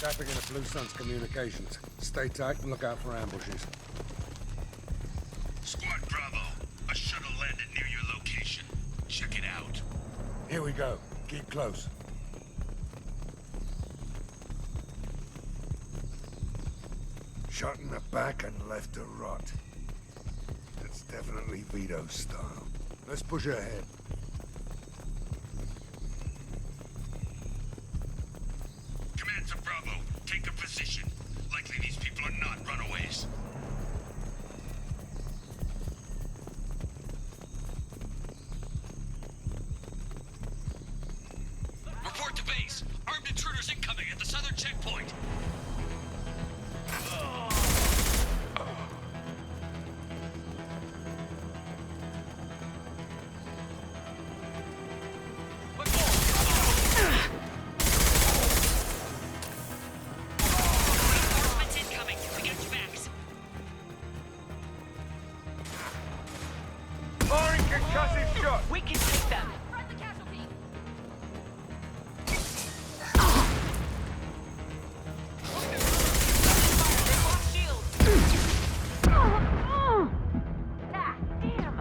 Tapping into Blue Sun's communications. Stay tight and look out for ambushes. Squad Bravo, a shuttle landed near your location. Check it out. Here we go. Keep close. Shot in the back and left to rot. That's definitely Vito's style. Let's push ahead. Command to Bravo, take a position. Likely these people are not runaways. Report to base. Armed intruders incoming at the southern checkpoint. Reinforcements incoming. We got your backs. Firing concussive shot! We can take them. Friendly casualty. They lost shields. Ah, damn.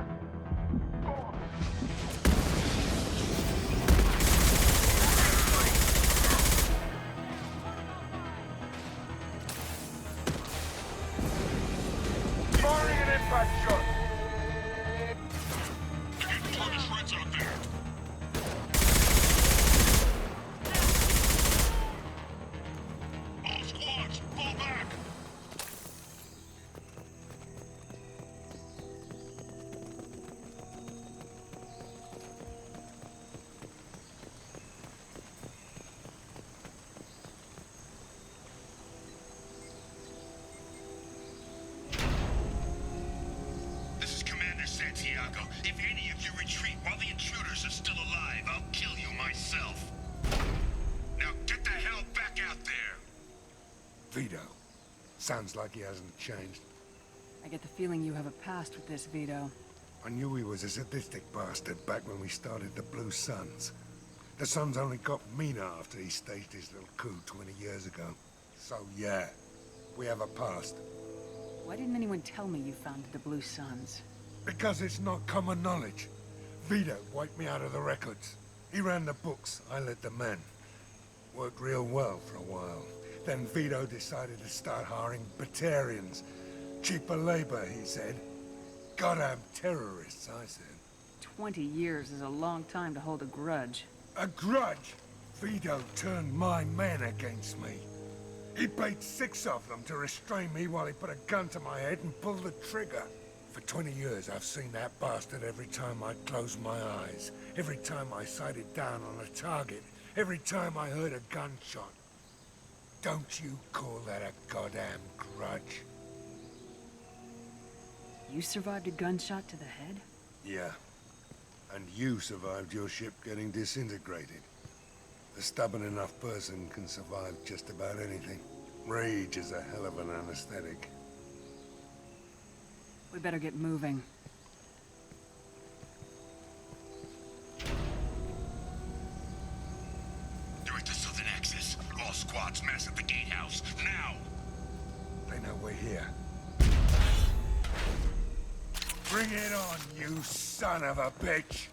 Firing an impact shot! They're getting target shreds out there. All squads, fall back. This is Commander Santiago. If any of you retreat while the intruders are still alive, I'll kill you myself. Now get the hell back out there! Vito. Sounds like he hasn't changed. I get the feeling you have a past with this, Vito. I knew he was a sadistic bastard back when we started the Blue Suns. The Suns only got meaner after he staged his little coup 20 years ago. So yeah, we have a past. Why didn't anyone tell me you founded the Blue Suns? Because it's not common knowledge. Vito wiped me out of the records. He ran the books, I led the men. Worked real well for a while. Then Vito decided to start hiring Batarians. Cheaper labor, he said. Goddamn terrorists, I said. 20 years is a long time to hold a grudge. A grudge? Vito turned my men against me. He paid 6 of them to restrain me while he put a gun to my head and pulled the trigger. For 20 years, I've seen that bastard every time I closed my eyes. Every time I sighted down on a target. Every time I heard a gunshot. Don't you call that a goddamn grudge? You survived a gunshot to the head? Yeah. And you survived your ship getting disintegrated. A stubborn enough person can survive just about anything. Rage is a hell of an anesthetic. We better get moving. They're at the southern axis. All squads mass at the gatehouse. Now! They know we're here. Bring it on, you son of a bitch!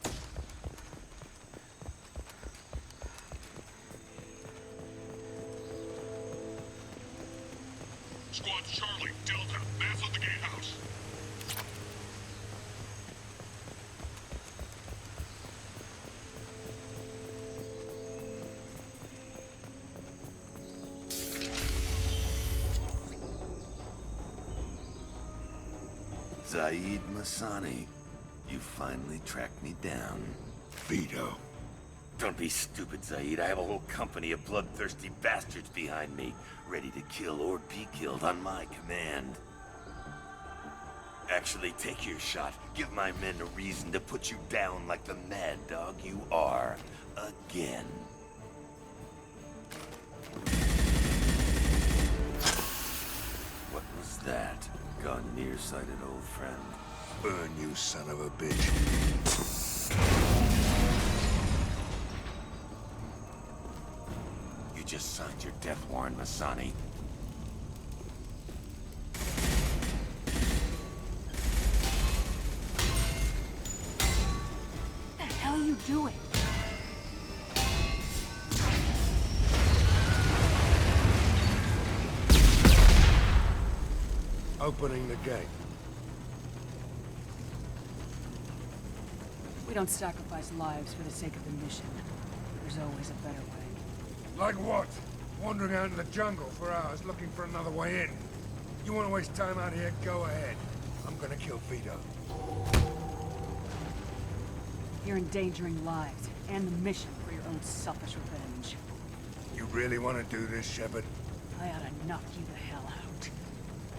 Squad Charlie, Delta, mass at the gatehouse. Zaid Masani, you finally tracked me down. Vito. Don't be stupid, Zaid. I have a whole company of bloodthirsty bastards behind me, ready to kill or be killed on my command. Actually, take your shot. Give my men a reason to put you down like the mad dog you are. Again. What was that? Gone nearsighted, old friend. Burn, you son of a bitch. You just signed with your death warrant, Masani. What the hell are you doing? Opening the gate. We don't sacrifice lives for the sake of the mission. There's always a better way. Like what? Wandering out in the jungle for hours looking for another way in. You want to waste time out here? Go ahead. I'm gonna kill Vito. You're endangering lives and the mission for your own selfish revenge. You really want to do this, Shepard? I ought to knock you the hell out.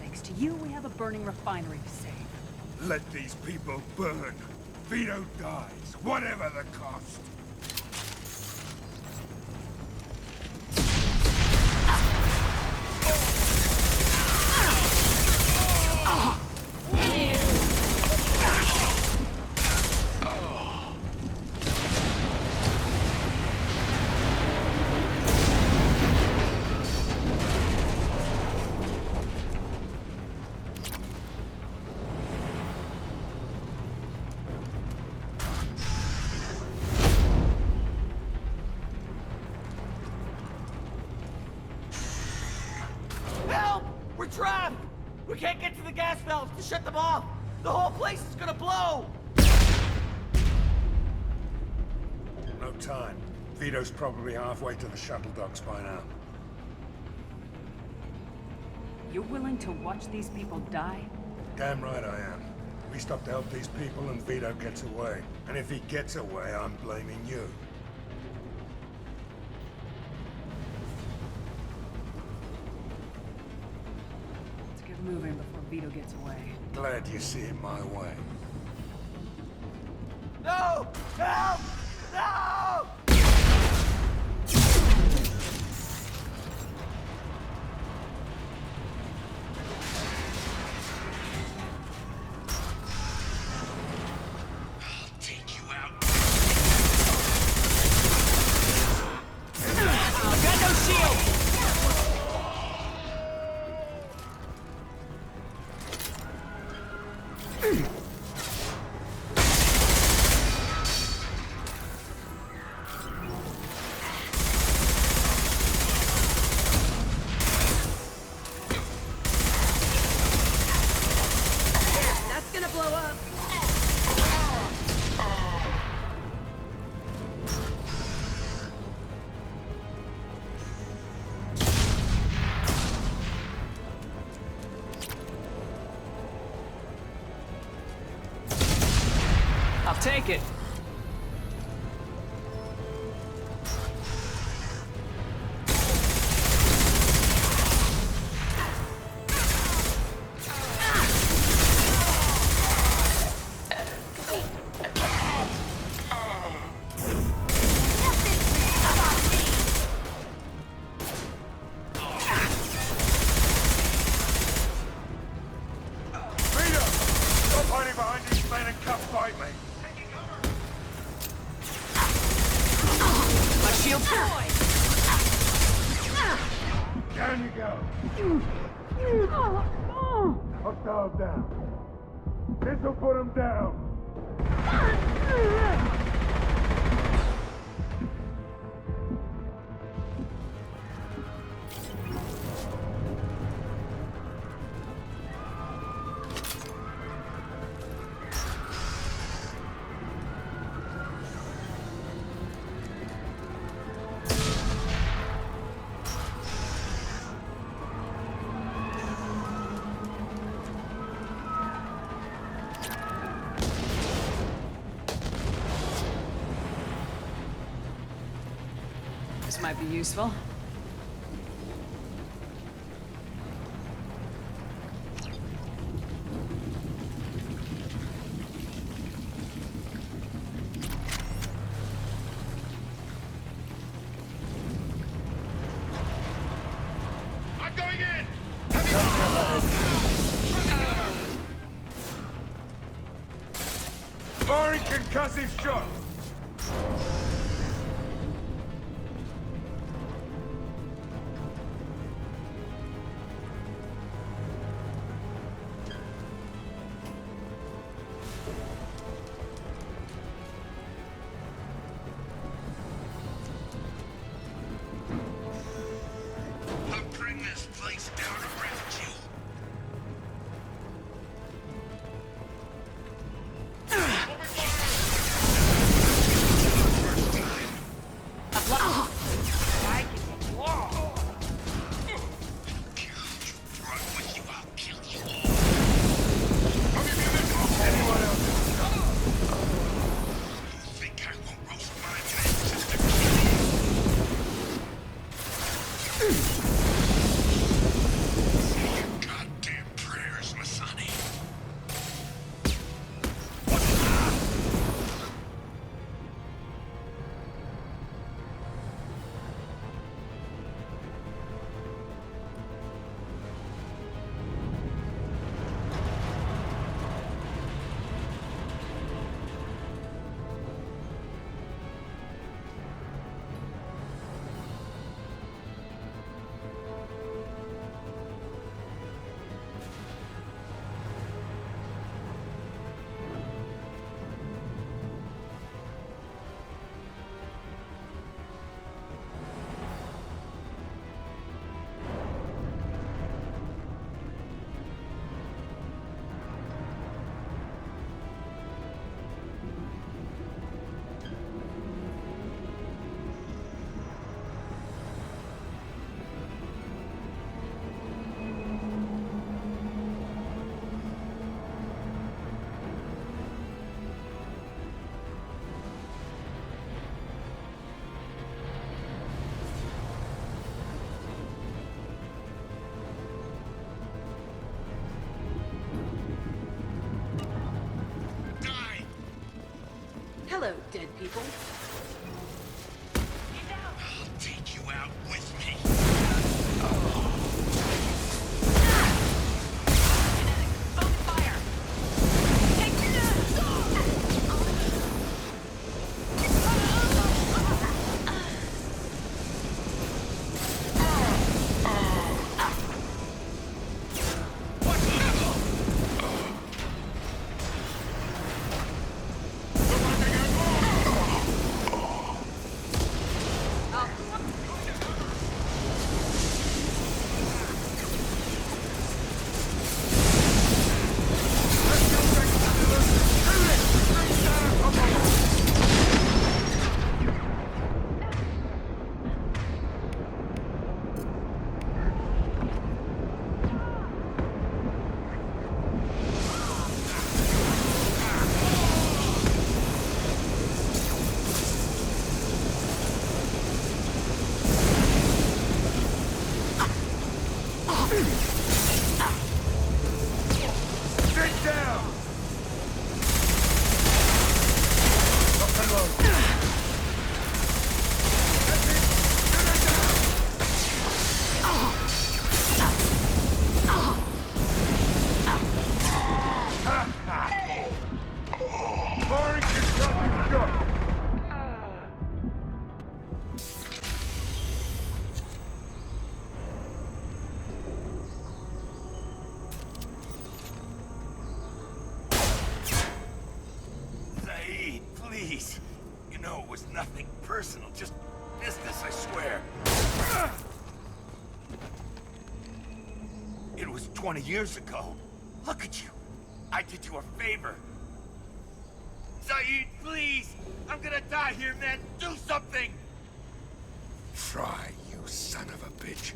Thanks to you, we have a burning refinery to save. Let these people burn. Vito dies, whatever the cost. Help! We're trapped! We can't get to the gas valves to shut them off! The whole place is gonna blow! No time. Vito's probably halfway to the shuttle docks by now. You're willing to watch these people die? Damn right I am. We stop to help these people and Vito gets away. And if he gets away, I'm blaming you. Let's get moving before Vito gets away. Glad you see it my way. No! Help! No! I'll take you out. Got no shield! That's gonna blow up! I'll take it. Vito! Stop hiding behind these men and come fight me! My shield's Down you go! Hostile down. This'll put him down! This might be useful. I'm going in! Firing concussive shot! Hello, dead people. I'll take you out with me. Open fire! Take Get down! Lock and load. That's it! Get her down! Firing constructive shot! Zaid, please. You know it was nothing personal, just business, I swear. It was 20 years ago. Look at you. I did you a favor. Zaid, please! I'm gonna die here, man! Do something! Try, you son of a bitch.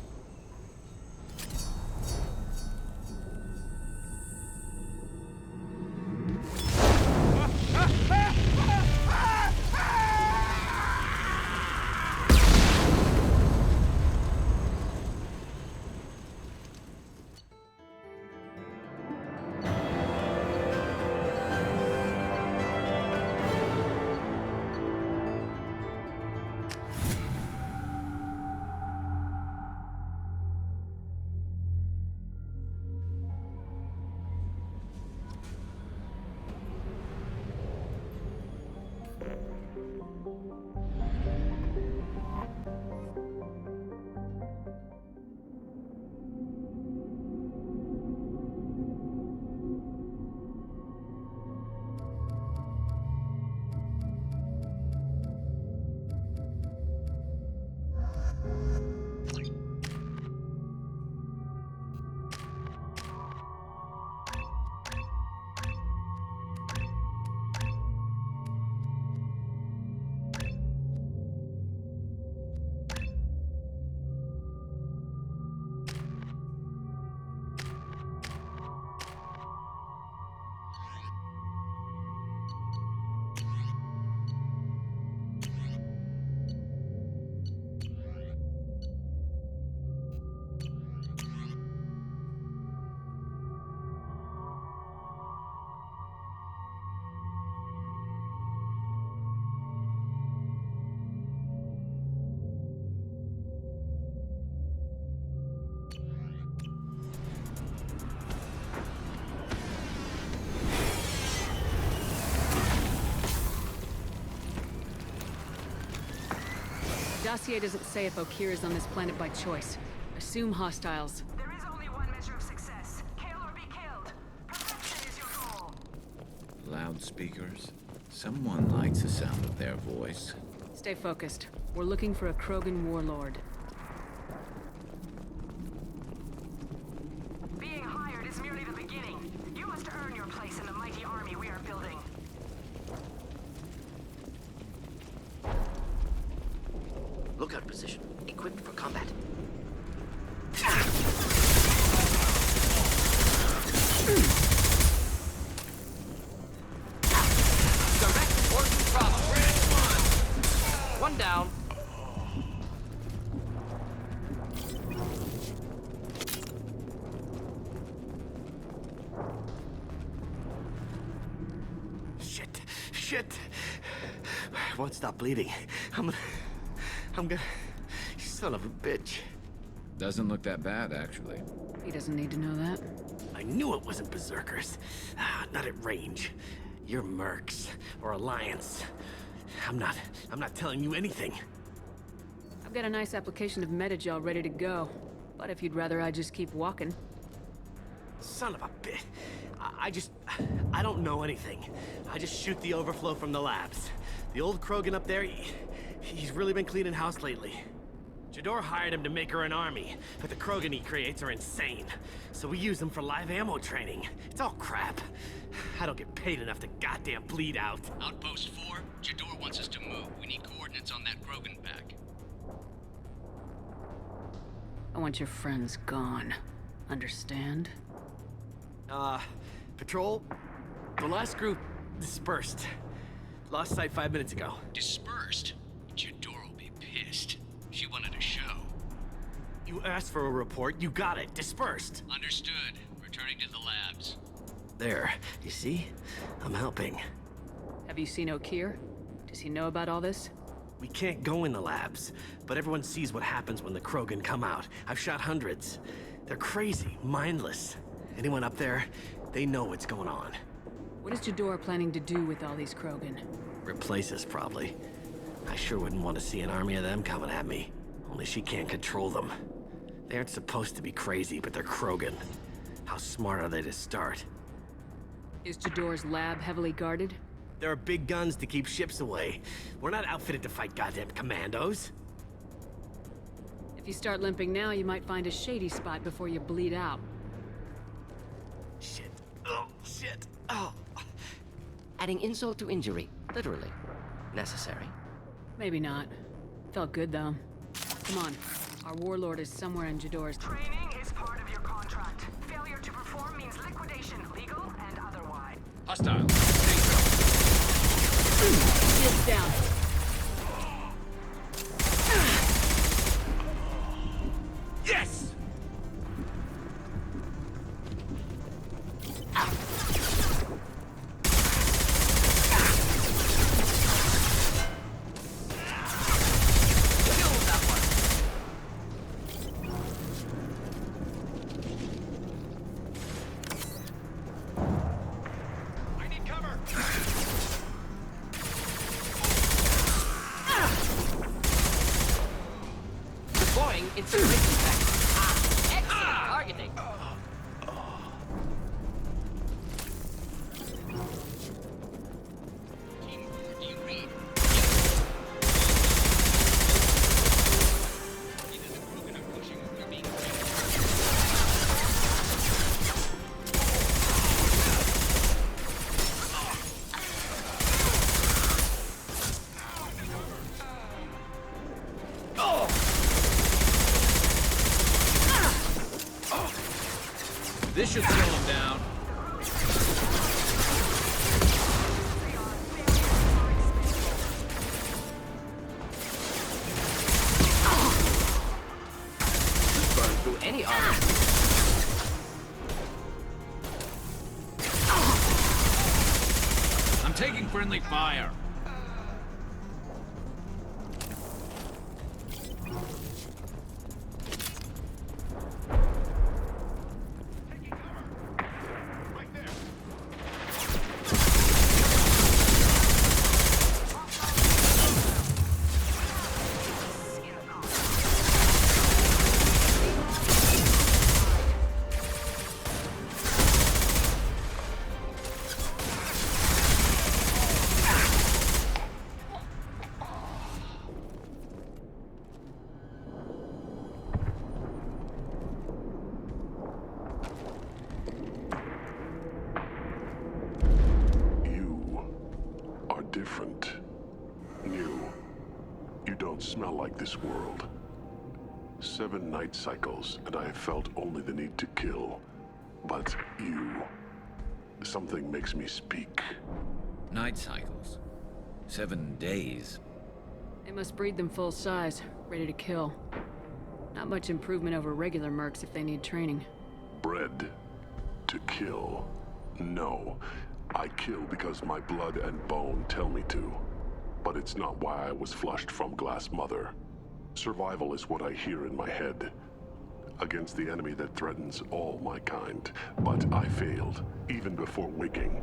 Dossier doesn't say if Okeer is on this planet by choice. Assume hostiles. There is only one measure of success. Kill or be killed. Perfection is your goal. Loudspeakers? Someone likes the sound of their voice. Stay focused. We're looking for a Krogan warlord. Being hired is merely the beginning. You must earn your place in the mighty army we are building. Lookout position. Equipped for combat. Direct orders Bravo. One down. Shit. I won't stop bleeding. I'm gonna... You son of a bitch. Doesn't look that bad, actually. He doesn't need to know that. I knew it wasn't Berserkers. Not at range. You're Mercs, or Alliance. I'm not telling you anything. I've got a nice application of Metagel ready to go. But if you'd rather I just keep walking. Son of a bitch. I don't know anything. I just shoot the overflow from the labs. The old Krogan up there, he's really been cleaning house lately. Jador hired him to make her an army, but the Krogan he creates are insane. So we use them for live ammo training. It's all crap. I don't get paid enough to goddamn bleed out. Outpost 4, Jador wants us to move. We need coordinates on that Krogan pack. I want your friends gone. Understand? Patrol, the last group dispersed. Lost sight 5 minutes ago. Dispersed? Jador will be pissed. She wanted a show. You asked for a report, you got it. Dispersed. Understood. Returning to the labs. There, you see? I'm helping. Have you seen Okeer? Does he know about all this? We can't go in the labs, but everyone sees what happens when the Krogan come out. I've shot hundreds. They're crazy, mindless. Anyone up there, they know what's going on. What is Jador planning to do with all these Krogan? Replace us, probably. I sure wouldn't want to see an army of them coming at me. Only she can't control them. They aren't supposed to be crazy, but they're Krogan. How smart are they to start? Is Jador's lab heavily guarded? There are big guns to keep ships away. We're not outfitted to fight goddamn commandos. If you start limping now, you might find a shady spot before you bleed out. Shit. Oh, shit. Oh. Adding insult to injury, literally. Necessary. Maybe not. Felt good, though. Come on. Our warlord is somewhere in Jador's... Training is part of your contract. Failure to perform means liquidation, legal and otherwise. Hostile. Shields down. Yes! This should slow him down. Burn through any armor. I'm taking friendly fire. Different. New. You don't smell like this world. 7 night cycles, and I have felt only the need to kill. But you... Something makes me speak. Night cycles. 7 days. They must breed them full size, ready to kill. Not much improvement over regular mercs if they need training. Bred to kill. No. I kill because my blood and bone tell me to. but it's not why I was flushed from Glass Mother. Survival is what I hear in my head, against the enemy that threatens all my kind. But I failed, even before waking.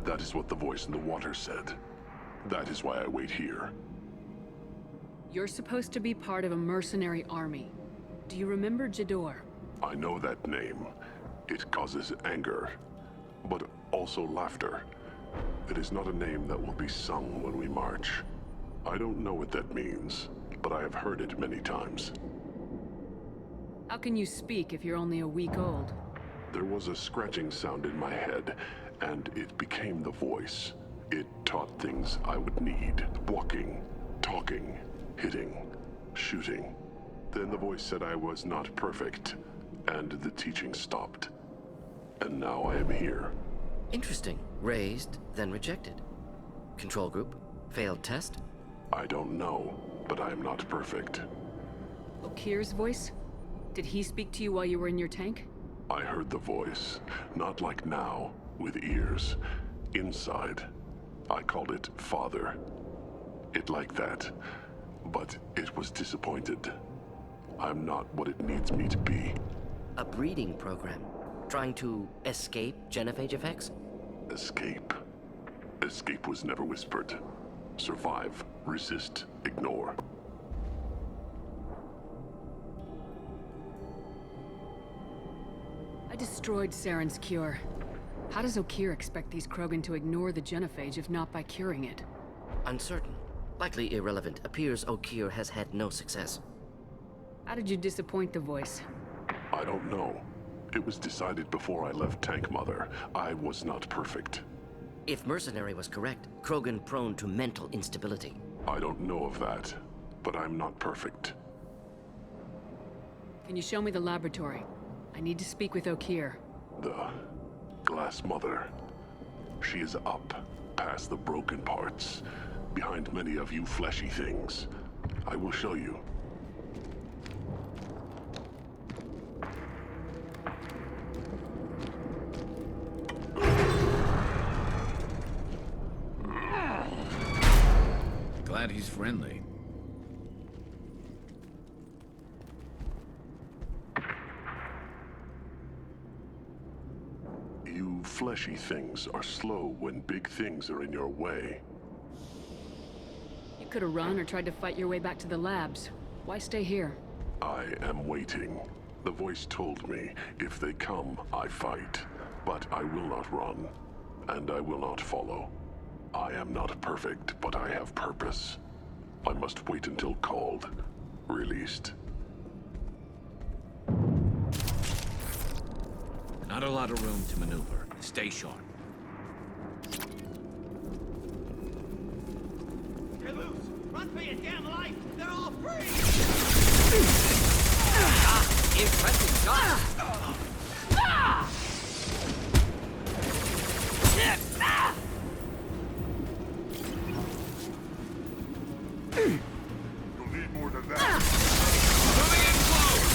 That is what the voice in the water said. That is why I wait here. You're supposed to be part of a mercenary army. Do you remember Jador? I know that name. It causes anger, but also laughter. It is not a name that will be sung when we march. I don't know what that means, but I have heard it many times. How can you speak if you're only a week old? There was a scratching sound in my head, and it became the voice. It taught things I would need. Walking, talking, hitting, shooting. Then the voice said I was not perfect, and the teaching stopped. And now I am here. Interesting. Raised, then rejected. Control group? Failed test? I don't know, but I am not perfect. Okir's voice? Did he speak to you while you were in your tank? I heard the voice, not like now, with ears. Inside. I called it Father. It like that. But it was disappointed. I'm not what it needs me to be. A breeding program. Trying to escape genophage effects? Escape. Escape was never whispered. Survive, resist, ignore. I destroyed Saren's cure. How does Okir expect these Krogan to ignore the genophage if not by curing it? Uncertain. Likely irrelevant. Appears Okir has had no success. How did you disappoint the voice? I don't know. It was decided before I left Tank Mother. I was not perfect. If Mercenary was correct, Krogan prone to mental instability. I don't know of that, but I'm not perfect. Can you show me the laboratory? I need to speak with Okir. The Glass Mother. She is up, past the broken parts, behind many of you fleshy things. I will show you. Glad he's friendly. You fleshy things are slow when big things are in your way. You could have run or tried to fight your way back to the labs. Why stay here? I am waiting. The voice told me, if they come, I fight. But I will not run, and I will not follow. I am not perfect, but I have purpose. I must wait until called, released. Not a lot of room to maneuver. Stay sharp. You're loose! Run for your damn life! They're all free! Impressive shot! You'll need more than that. Moving in close!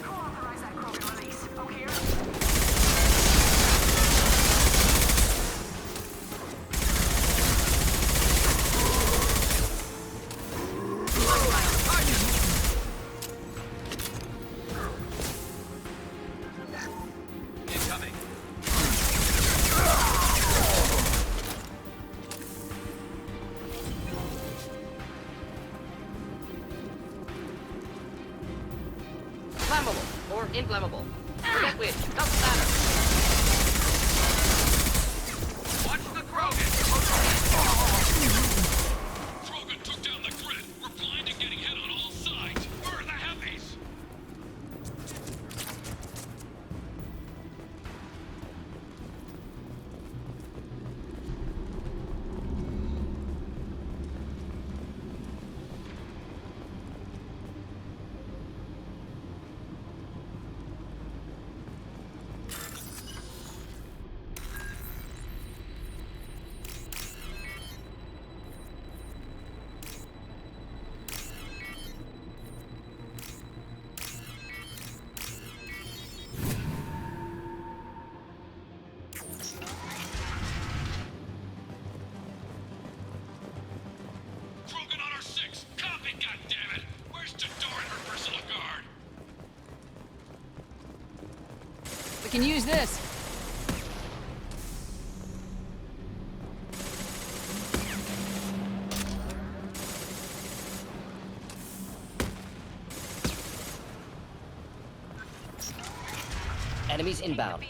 Who authorized that Krogan release? Okir? Incoming. Flammable or inflammable. Forget which. Doesn't matter. Watch the Krogan! Krogan took down the grid. We're blind and getting hit on all sides. Where are the heavies? can use this. Enemies inbound.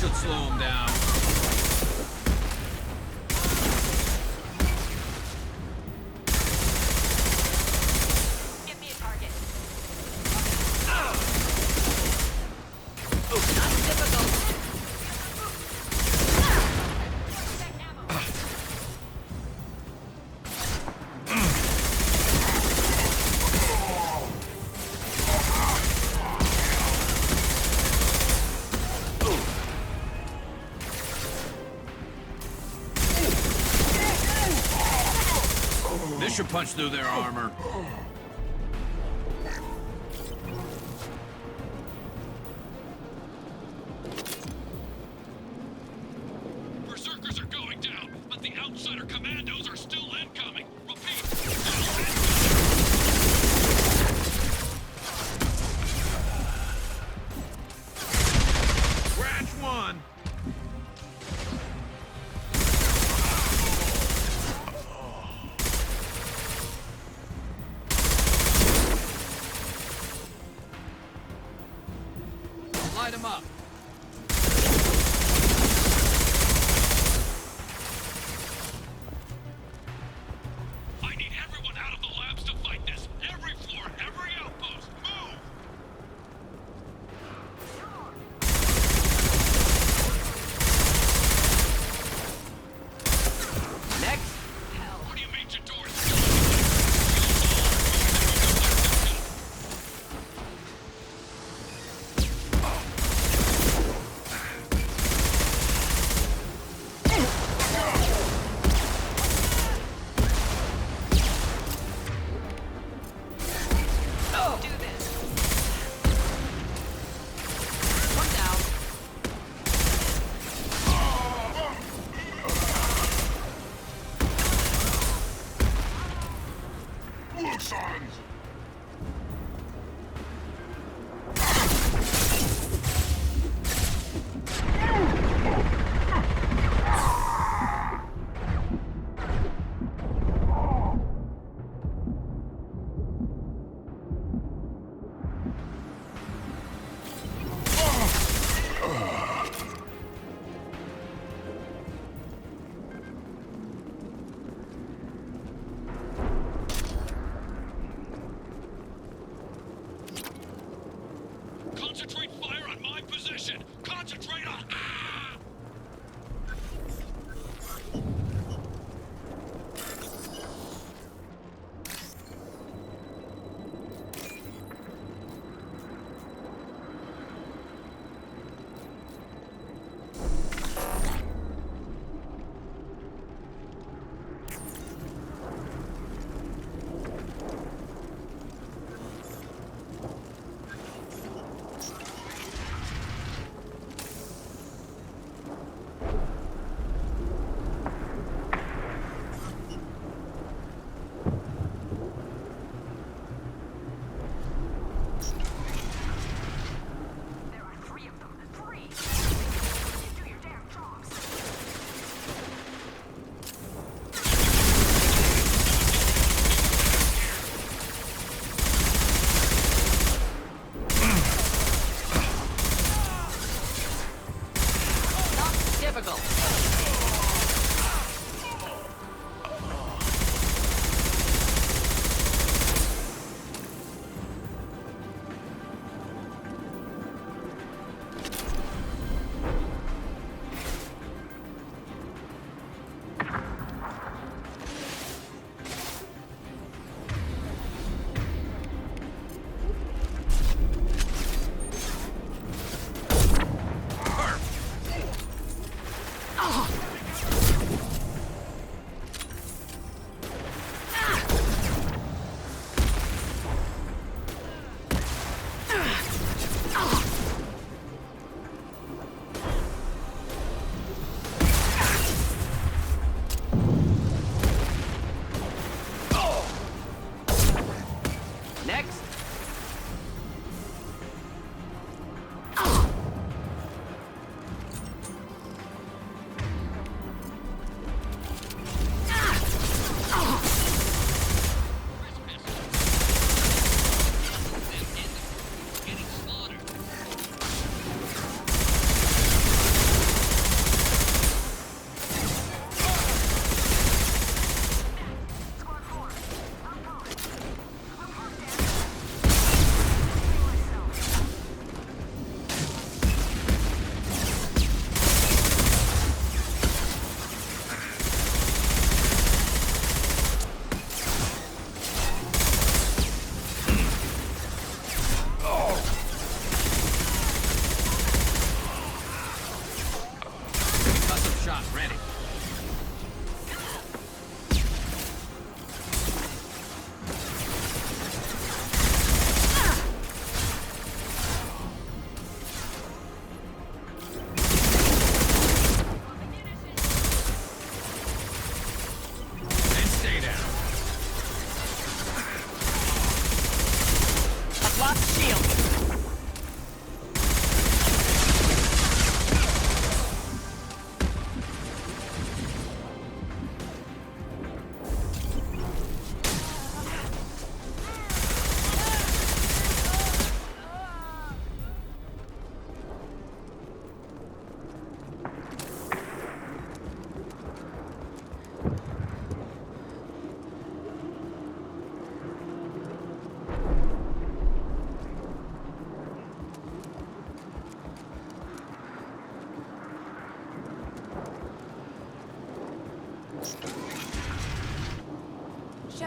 Should slow him down. Give me a target. Not difficult. This should punch through their armor. Berserkers are going down, but the outsider commandos are still incoming. Repeat. Scratch one. Light him up. I need everyone out of the labs to fight this. Every floor, every outpost. Move! Next. What do you mean, Jador? Do this. One down. Look, sons!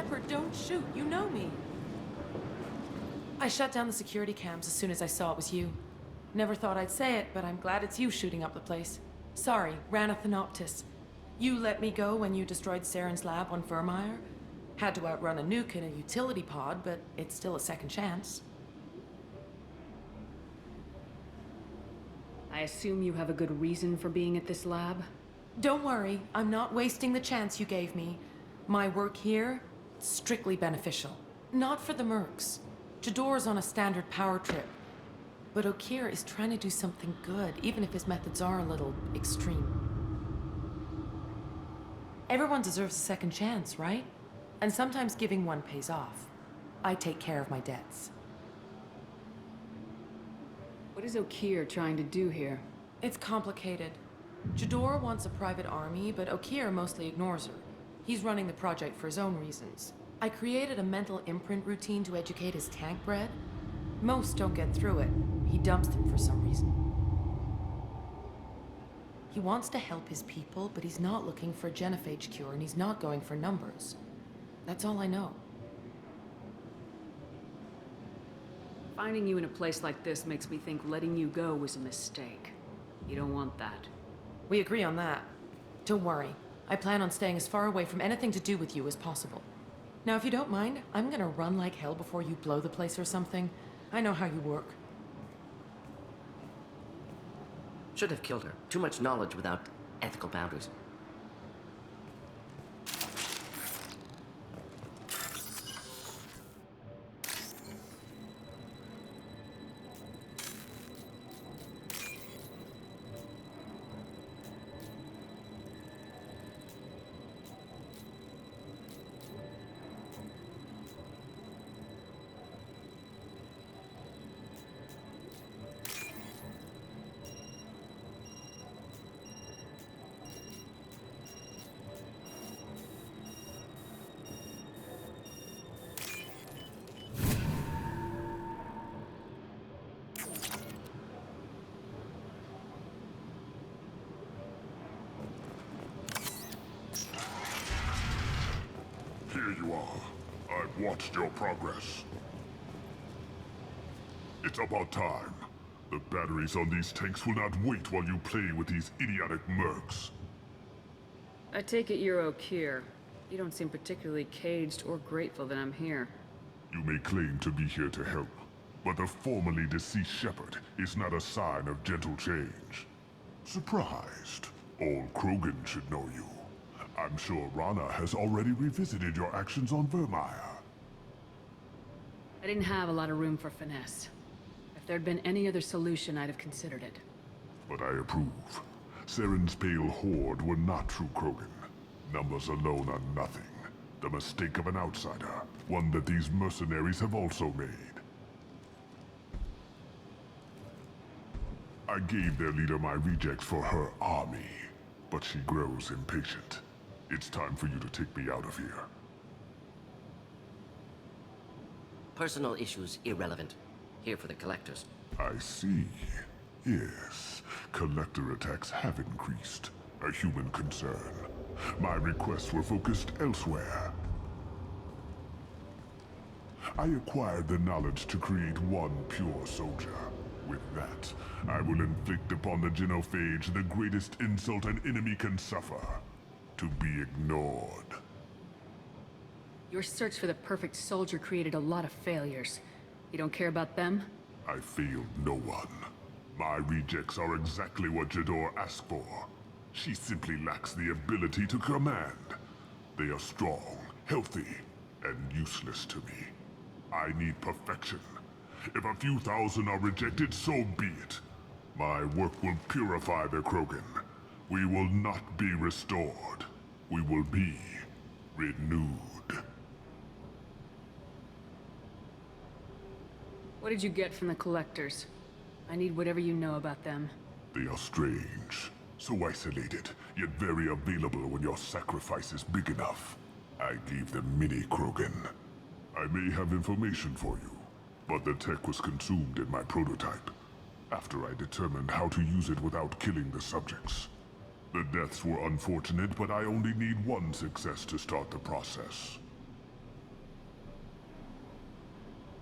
Shepard, don't shoot. You know me. I shut down the security cams as soon as I saw it was you. Never thought I'd say it, but I'm glad it's you shooting up the place. Sorry, Ranna Thanoptis. You let me go when you destroyed Saren's lab on Vermeer. Had to outrun a nuke in a utility pod, but it's still a second chance. I assume you have a good reason for being at this lab? Don't worry, I'm not wasting the chance you gave me. My work here, strictly beneficial. Not for the mercs. Jador's on a standard power trip. But Okeer is trying to do something good, even if his methods are a little extreme. Everyone deserves a second chance, right? And sometimes giving one pays off. I take care of my debts. What is Okeer trying to do here? It's complicated. Jador wants a private army, but Okeer mostly ignores her. He's running the project for his own reasons. I created a mental imprint routine to educate his tank bred. Most don't get through it. He dumps them for some reason. He wants to help his people, but he's not looking for a genophage cure, and he's not going for numbers. That's all I know. Finding you in a place like this makes me think letting you go was a mistake. You don't want that. We agree on that. Don't worry. I plan on staying as far away from anything to do with you as possible. Now, if you don't mind, I'm gonna run like hell before you blow the place or something. I know how you work. Should have killed her. Too much knowledge without ethical boundaries. Here you are. I've watched your progress. It's about time. The batteries on these tanks will not wait while you play with these idiotic mercs. I take it you're Okeer. You don't seem particularly caged or grateful that I'm here. You may claim to be here to help, but the formerly deceased Shepard is not a sign of gentle change. Surprised? Old Krogan should know you. I'm sure Ranna has already revisited your actions on Vermeer. I didn't have a lot of room for finesse. If there'd been any other solution, I'd have considered it. But I approve. Saren's pale horde were not true Krogan. Numbers alone are nothing. The mistake of an outsider, one that these mercenaries have also made. I gave their leader my rejects for her army, but she grows impatient. It's time for you to take me out of here. Personal issues irrelevant. Here for the collectors. I see. Yes, collector attacks have increased. A human concern. My requests were focused elsewhere. I acquired the knowledge to create one pure soldier. With that, I will inflict upon the genophage the greatest insult an enemy can suffer. To be ignored. Your search for the perfect soldier created a lot of failures. You don't care about them? I failed no one. My rejects are exactly what Jador asked for. She simply lacks the ability to command. They are strong, healthy, and useless to me. I need perfection. If a few thousand are rejected, so be it. My work will purify the Krogan. We will not be restored. We will be renewed. What did you get from the collectors? I need whatever you know about them. They are strange. So isolated, yet very available when your sacrifice is big enough. I gave them mini Krogan. I may have information for you, but the tech was consumed in my prototype, after I determined how to use it without killing the subjects. The deaths were unfortunate, but I only need one success to start the process.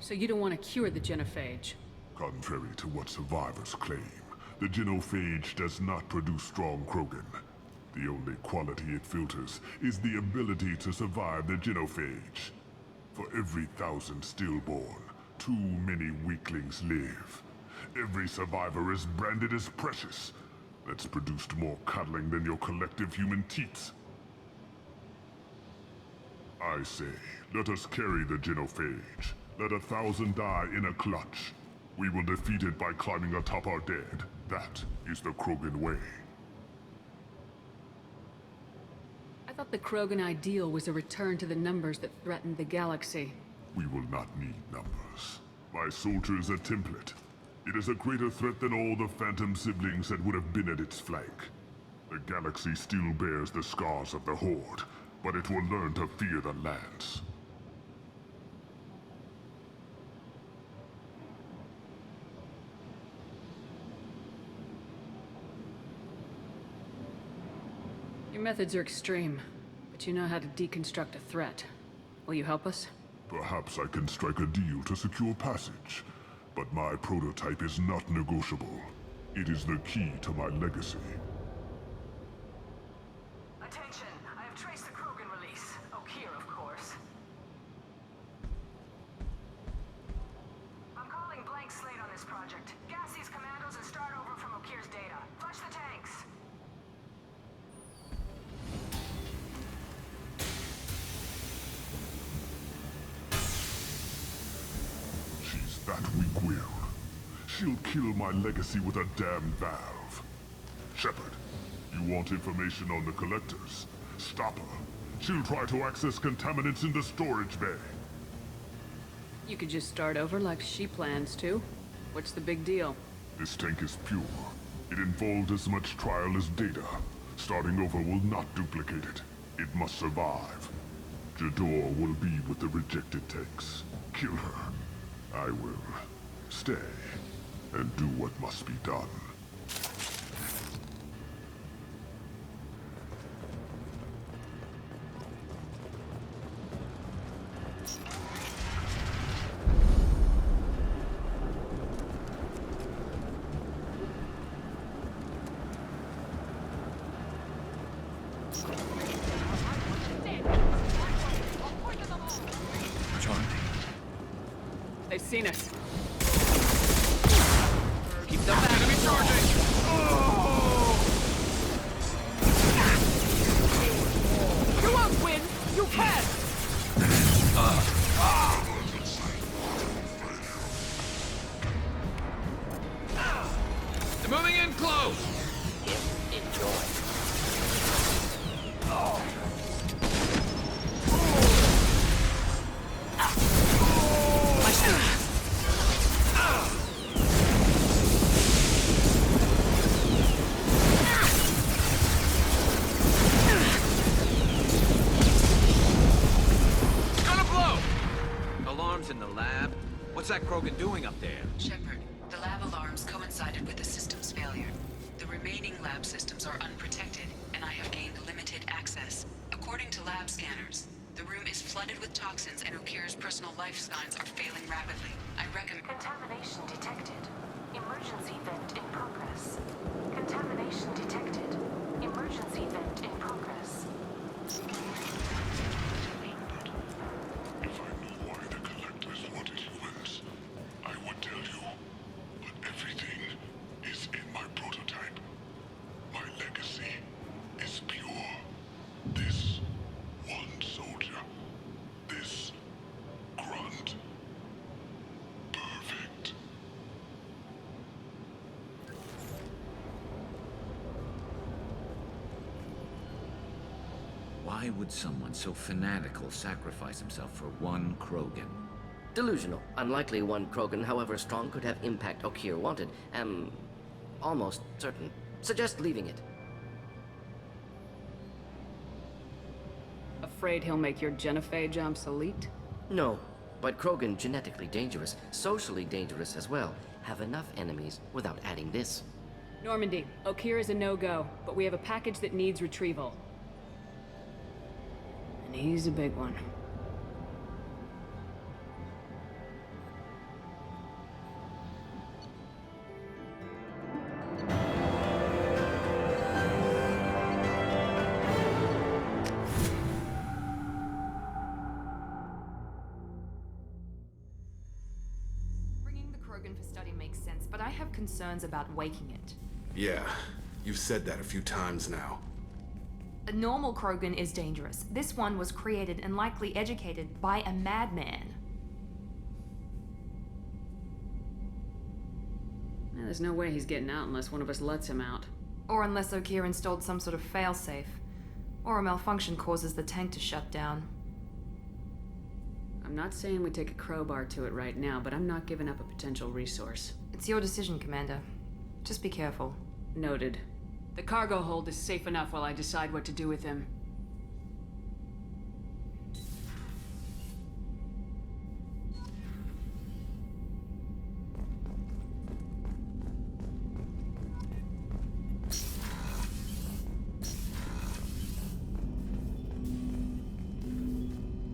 So you don't want to cure the genophage? Contrary to what survivors claim, the genophage does not produce strong Krogan. The only quality it filters is the ability to survive the genophage. For every 1,000 stillborn, too many weaklings live. Every survivor is branded as precious. That's produced more cuddling than your collective human teats. I say, let us carry the genophage. Let 1,000 die in a clutch. We will defeat it by climbing atop our dead. That is the Krogan way. I thought the Krogan ideal was a return to the numbers that threatened the galaxy. We will not need numbers. My soldier is a template. It is a greater threat than all the Phantom siblings that would have been at its flank. The galaxy still bears the scars of the Horde, but it will learn to fear the Lance. Your methods are extreme, but you know how to deconstruct a threat. Will you help us? Perhaps I can strike a deal to secure passage, but my prototype is not negotiable. It is the key to my legacy. Attention, I have traced the Krogan release. Okeer, of course. I'm calling blank slate on this project. Gas these commandos and start over from Okeer's data. Flush the tanks. She's that weak-willed. She'll kill my legacy with a damn valve. Shepard, you want information on the Collectors? Stop her. She'll try to access contaminants in the storage bay. You could just start over like she plans to. What's the big deal? This tank is pure. It involved as much trial as data. Starting over will not duplicate it. It must survive. Jador will be with the rejected tanks. Kill her. I will stay and do what must be done. They've seen us. Keep them back. Enemy charging! You won't win! You can! They're moving in close! Enjoy. In the lab? What's that Krogan doing up there? Shepard, the lab alarms coincided with the system's failure. The remaining lab systems are unprotected, and I have gained limited access. According to lab scanners, the room is flooded with toxins and Okeer's personal life signs are failing rapidly. I recommend... Contamination detected. Emergency vent in progress. Contamination detected. Emergency vent in progress. If I knew why the Collectors wanted humans, I would tell you. But everything is in my prototype. My legacy is pure. This one soldier. This grunt. Perfect. Why would someone so fanatical sacrifice himself for one Krogan? Delusional. Unlikely one Krogan, however strong, could have impact Okeer wanted. Am almost certain. Suggest leaving it. Afraid he'll make your genophage obsolete? No, but Krogan genetically dangerous, socially dangerous as well. Have enough enemies without adding this. Normandy, Okeer is a no-go, but we have a package that needs retrieval. And he's a big one. Krogan for study makes sense, but I have concerns about waking it. Yeah, you've said that a few times now. A normal Krogan is dangerous. This one was created and likely educated by a madman. There's no way he's getting out unless one of us lets him out. Or unless Okeer installed some sort of failsafe. Or a malfunction causes the tank to shut down. I'm not saying we take a crowbar to it right now, but I'm not giving up a potential resource. It's your decision, Commander. Just be careful. Noted. The cargo hold is safe enough while I decide what to do with him.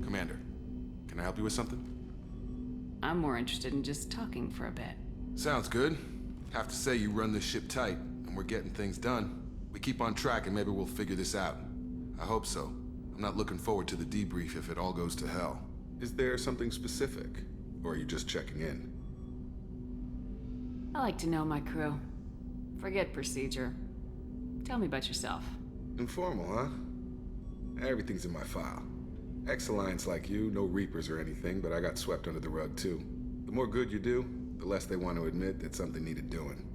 Commander, can I help you with something? I'm more interested in just talking for a bit. Sounds good. Have to say you run this ship tight, and we're getting things done. We keep on track and maybe we'll figure this out. I hope so. I'm not looking forward to the debrief if it all goes to hell. Is there something specific? Or are you just checking in? I like to know my crew. Forget procedure. Tell me about yourself. Informal, huh? Everything's in my file. Ex-Alliance like you, no Reapers or anything, but I got swept under the rug too. The more good you do, the less they want to admit that something needed doing.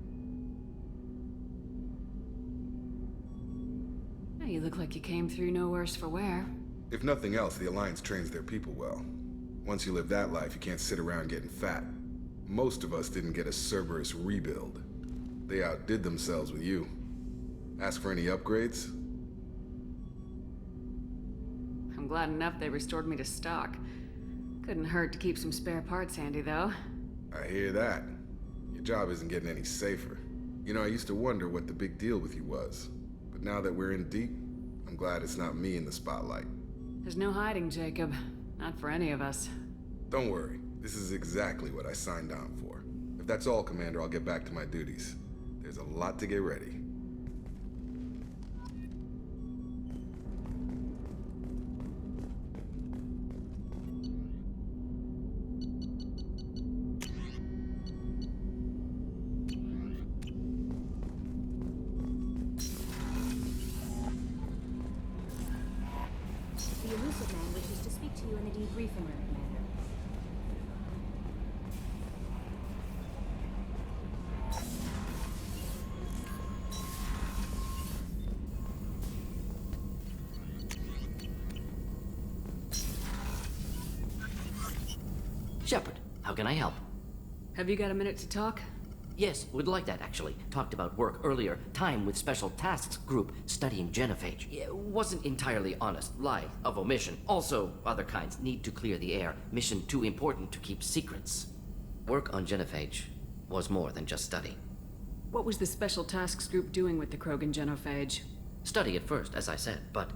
You look like you came through no worse for wear. If nothing else, the Alliance trains their people well. Once you live that life, you can't sit around getting fat. Most of us didn't get a Cerberus rebuild. They outdid themselves with you. Ask for any upgrades? I'm glad enough they restored me to stock. Couldn't hurt to keep some spare parts handy, though. I hear that. Your job isn't getting any safer. You know, I used to wonder what the big deal with you was. But now that we're in deep, I'm glad it's not me in the spotlight. There's no hiding, Jacob. Not for any of us. Don't worry. This is exactly what I signed on for. If that's all, Commander, I'll get back to my duties. There's a lot to get ready. The elusive man wishes to speak to you in the debriefing room, Commander. Shepard, how can I help? Have you got a minute to talk? Yes, would like that actually. Talked about work earlier. Time with Special Tasks Group studying genophage. Wasn't entirely honest. Lie of omission. Also, other kinds. Need to clear the air. Mission too important to keep secrets. Work on genophage was more than just study. What was the Special Tasks Group doing with the Krogan genophage? Study at first, as I said, but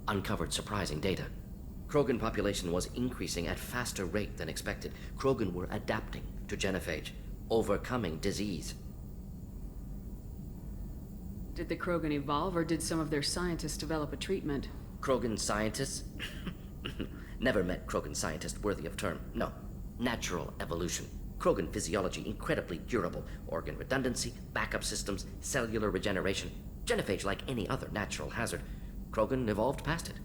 uncovered surprising data. Krogan population was increasing at faster rate than expected. Krogan were adapting to genophage, overcoming disease. Did the Krogan evolve, or did some of their scientists develop a treatment? Krogan scientists? Never met Krogan scientist worthy of term. No. Natural evolution. Krogan physiology incredibly durable. Organ redundancy, backup systems, cellular regeneration. Genophage like any other natural hazard. Krogan evolved past it.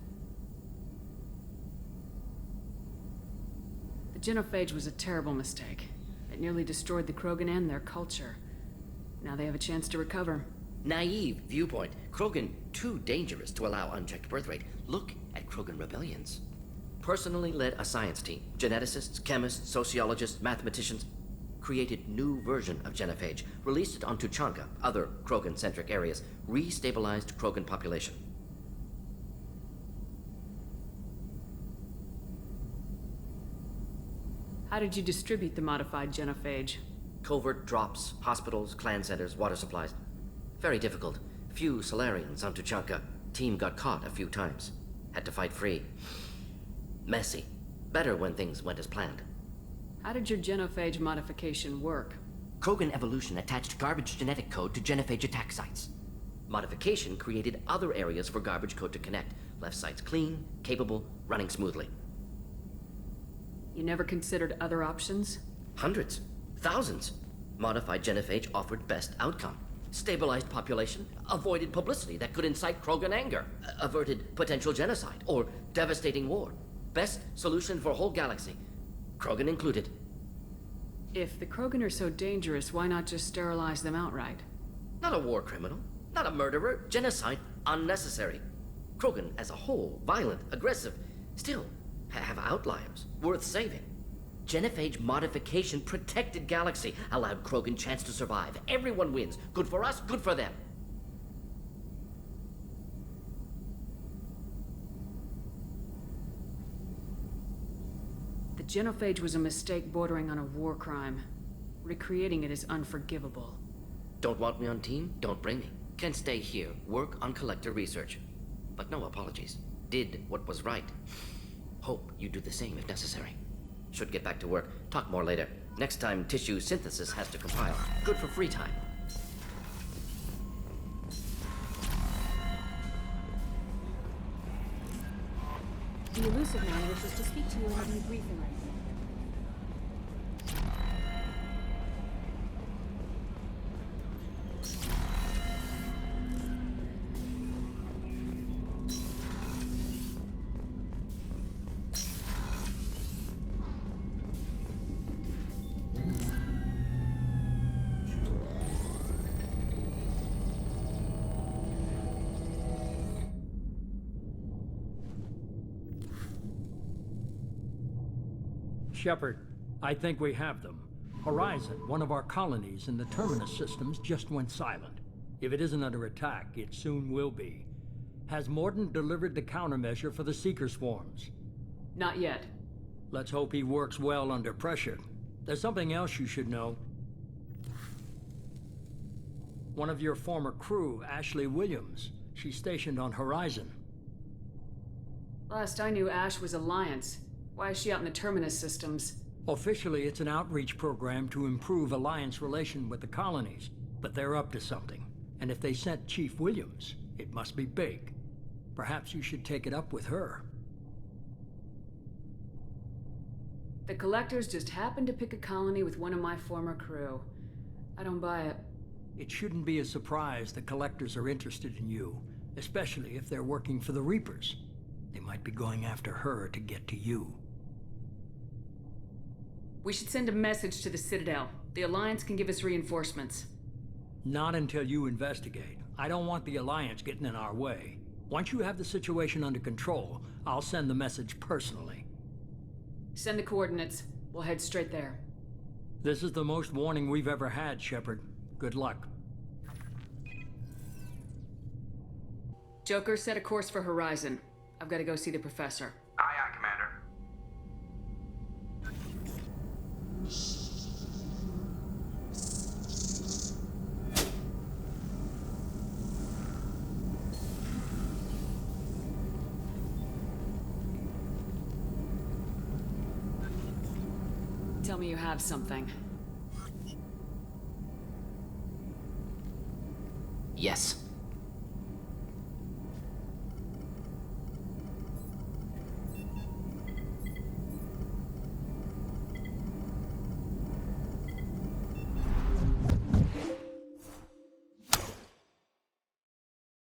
The genophage was a terrible mistake. It nearly destroyed the Krogan and their culture. Now they have a chance to recover. Naive viewpoint. Krogan too dangerous to allow unchecked birth rate. Look at Krogan rebellions. Personally led a science team. Geneticists, chemists, sociologists, mathematicians. Created new version of genophage. Released it on Tuchanka, other Krogan-centric areas. Restabilized Krogan population. How did you distribute the modified genophage? Covert drops, hospitals, clan centers, water supplies. Very difficult. Few Solarians on Tuchanka. Team got caught a few times. Had to fight free. Messy. Better when things went as planned. How did your genophage modification work? Krogan evolution attached garbage genetic code to genophage attack sites. Modification created other areas for garbage code to connect. Left sites clean, capable, running smoothly. You never considered other options? Hundreds. Thousands. Modified genophage offered best outcome. Stabilized population, avoided publicity that could incite Krogan anger, averted potential genocide or devastating war. Best solution for whole galaxy, Krogan included. If the Krogan are so dangerous, why not just sterilize them outright? Not a war criminal, not a murderer. Genocide, unnecessary. Krogan as a whole, violent, aggressive, still have outliers, worth saving. Genophage modification protected galaxy, allowed Krogan chance to survive. Everyone wins. Good for us, good for them. The genophage was a mistake bordering on a war crime. Recreating it is unforgivable. Don't want me on team? Don't bring me. Can stay here, work on collector research. But no apologies. Did what was right. Hope you do the same if necessary. Should get back to work. Talk more later. Next time, tissue synthesis has to compile. Good for free time. The elusive man wishes to speak to you in a debriefing room. Shepard, I think we have them. Horizon, one of our colonies in the Terminus systems, just went silent. If it isn't under attack, it soon will be. Has Mordin delivered the countermeasure for the Seeker swarms? Not yet. Let's hope he works well under pressure. There's something else you should know. One of your former crew, Ashley Williams, she's stationed on Horizon. Last I knew, Ash was Alliance. Why is she out in the Terminus systems? Officially, it's an outreach program to improve Alliance relation with the colonies, but they're up to something. And if they sent Chief Williams, it must be big. Perhaps you should take it up with her. The Collectors just happened to pick a colony with one of my former crew. I don't buy it. It shouldn't be a surprise the Collectors are interested in you, especially if they're working for the Reapers. They might be going after her to get to you. We should send a message to the Citadel. The Alliance can give us reinforcements. Not until you investigate. I don't want the Alliance getting in our way. Once you have the situation under control, I'll send the message personally. Send the coordinates. We'll head straight there. This is the most warning we've ever had, Shepard. Good luck. Joker, set a course for Horizon. I've got to go see the Professor. Aye, aye, Commander. Tell me you have something. Yes.